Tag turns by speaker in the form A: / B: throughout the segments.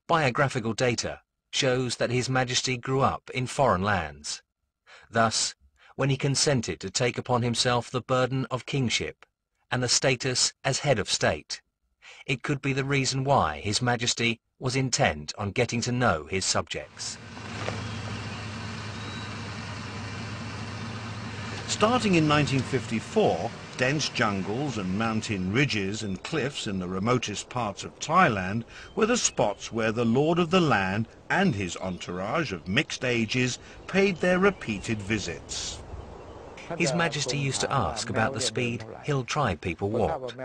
A: Biographical data shows that His Majesty grew up in foreign lands. Thus, when he consented to take upon himself the burden of kingship and the status as head of state, it could be the reason why His Majesty was intent on getting to know his subjects.
B: Starting in 1954, dense jungles and mountain ridges and cliffs in the remotest parts of Thailand were the spots where the Lord of the Land and his entourage of mixed ages paid their repeated visits.
A: His Majesty used to ask about the speed hill tribe people walked.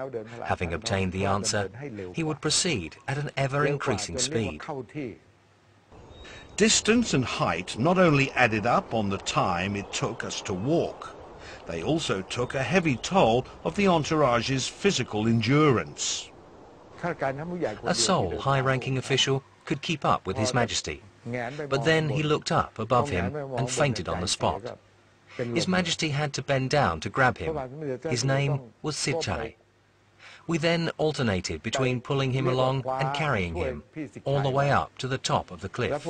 A: Having obtained the answer, he would proceed at an ever-increasing speed.
B: Distance and height not only added up on the time it took us to walk, they also took a heavy toll of the entourage's physical endurance.
A: A sole high-ranking official could keep up with His Majesty, but then he looked up above him and fainted on the spot. His Majesty had to bend down to grab him. His name was Sichai. We then alternated between pulling him along and carrying him all the way up to the top of the cliff.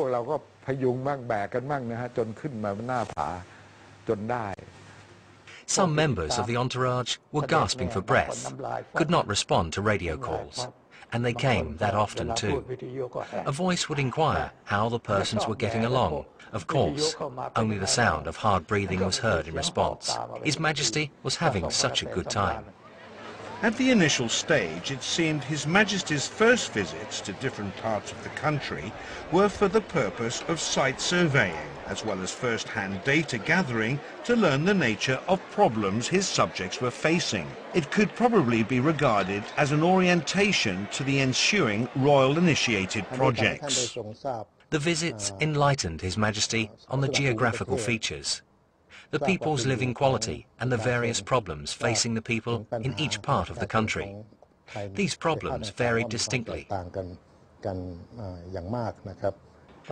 A: Some members of the entourage were gasping for breath, could not respond to radio calls, and they came that often too. A voice would inquire how the persons were getting along. Of course, only the sound of hard breathing was heard in response. His Majesty was having such a good time.
B: At the initial stage, it seemed His Majesty's first visits to different parts of the country were for the purpose of site surveying, as well as first-hand data gathering to learn the nature of problems his subjects were facing. It could probably be regarded as an orientation to the ensuing royal-initiated projects.
A: The visits enlightened His Majesty on the geographical features, the people's living quality and the various problems facing the people in each part of the country. These problems varied distinctly.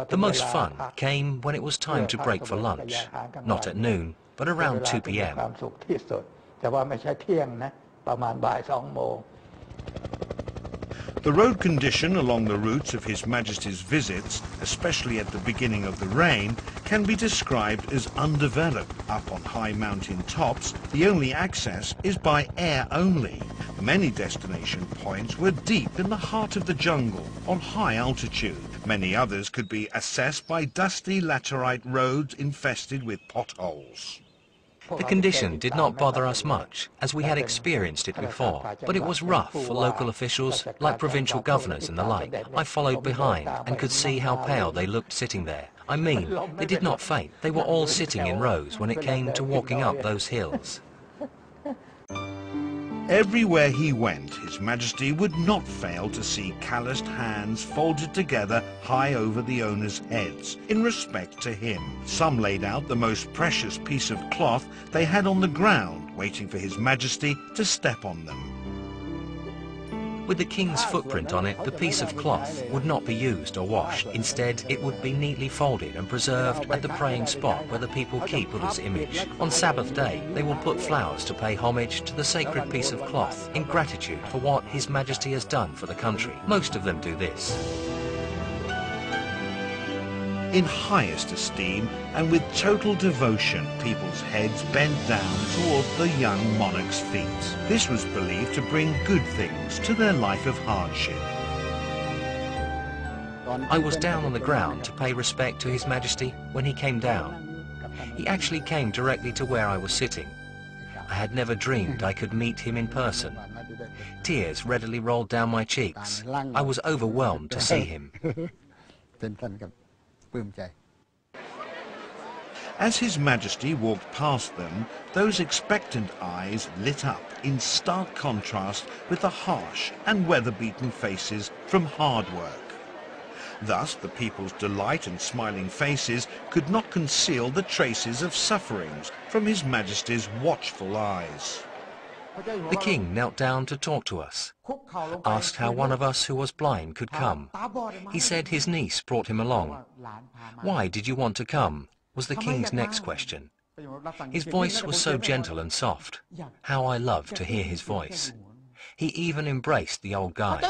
A: The most fun came when it was time to break for lunch, not at noon, but around 2 p.m.
B: The road condition along the routes of His Majesty's visits, especially at the beginning of the reign, can be described as undeveloped. Up on high mountain tops, the only access is by air only. Many destination points were deep in the heart of the jungle, on high altitude. Many others could be accessed by dusty laterite roads infested with potholes.
A: The condition did not bother us much, as we had experienced it before, but it was rough for local officials, like provincial governors and the like. I followed behind and could see how pale they looked sitting there. I mean, they did not faint. They were all sitting in rows when it came to walking up those hills.
B: Everywhere he went, His Majesty would not fail to see calloused hands folded together high over the owners' heads, in respect to him. Some laid out the most precious piece of cloth they had on the ground, waiting for His Majesty to step on them.
A: With the king's footprint on it, the piece of cloth would not be used or washed. Instead, it would be neatly folded and preserved at the praying spot where the people keep Buddha's image. On Sabbath day, they will put flowers to pay homage to the sacred piece of cloth in gratitude for what His Majesty has done for the country. Most of them do this.
B: In highest esteem and with total devotion, people's heads bent down toward the young monarch's feet. This was believed to bring good things to their life of hardship.
A: I was down on the ground to pay respect to His Majesty when he came down. He actually came directly to where I was sitting. I had never dreamed I could meet him in person. Tears readily rolled down my cheeks. I was overwhelmed to see him.
B: As His Majesty walked past them, those expectant eyes lit up in stark contrast with the harsh and weather-beaten faces from hard work. Thus, the people's delight and smiling faces could not conceal the traces of sufferings from His Majesty's watchful eyes.
A: The king knelt down to talk to us, asked how one of us who was blind could come. He said his niece brought him along. Why did you want to come? Was the king's next question. His voice was so gentle and soft. How I loved to hear his voice. He even embraced the old guy.